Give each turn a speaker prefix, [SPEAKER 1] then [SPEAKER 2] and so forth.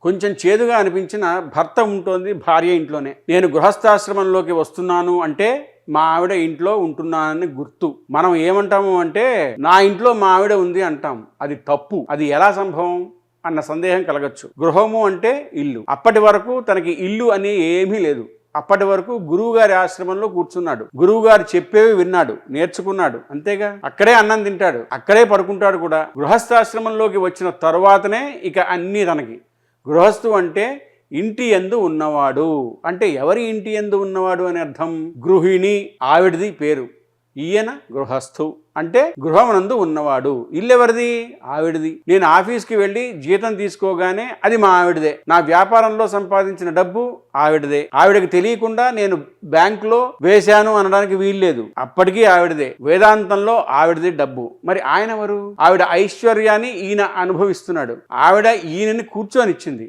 [SPEAKER 1] కొంచెం చేదుగా అనిపించిన భర్త ఉంటోంది భార్య ఇంట్లోనే. నేను గృహస్థాశ్రమంలోకి వస్తున్నాను అంటే మా ఆవిడ ఇంట్లో ఉంటున్నానని గుర్తు. మనం ఏమంటాము అంటే నా ఇంట్లో మా ఆవిడ ఉంది అంటాం. అది తప్పు. అది ఎలా సంభవం అన్న సందేహం కలగచ్చు. గృహము అంటే ఇల్లు. అప్పటి వరకు తనకి ఇల్లు అని ఏమీ లేదు. అప్పటి వరకు గురువుగారి ఆశ్రమంలో కూర్చున్నాడు. గురువుగారు చెప్పేవి విన్నాడు, నేర్చుకున్నాడు. అంతేగా, అక్కడే అన్నం తింటాడు, అక్కడే పడుకుంటాడు కూడా. గృహస్థాశ్రమంలోకి వచ్చిన తరువాతనే ఇక అన్నీ తనకి. గృహస్థు అంటే ఇంటి యందు ఉన్నవాడు. అంటే ఎవరి ఇంటి యందు ఉన్నవాడు అని అర్థం? గృహిణి, ఆవిడది పేరు. ఈయన గృహస్థు అంటే గృహమునందు ఉన్నవాడు. ఇల్లు ఎవరిది? ఆవిడది. నేను ఆఫీస్కి వెళ్ళి జీతం తీసుకోగానే అది మా ఆవిడదే. నా వ్యాపారంలో సంపాదించిన డబ్బు ఆవిడదే. ఆవిడకి తెలియకుండా నేను బ్యాంకులో వేశాను అనడానికి వీల్లేదు. అప్పటికీ ఆవిడదే. వేదాంతంలో ఆవిడది డబ్బు. మరి ఆయన ఎవరు? ఆవిడ ఐశ్వర్యాన్ని ఈయన అనుభవిస్తున్నాడు. ఆవిడ ఈయనని కూర్చొనిచ్చింది.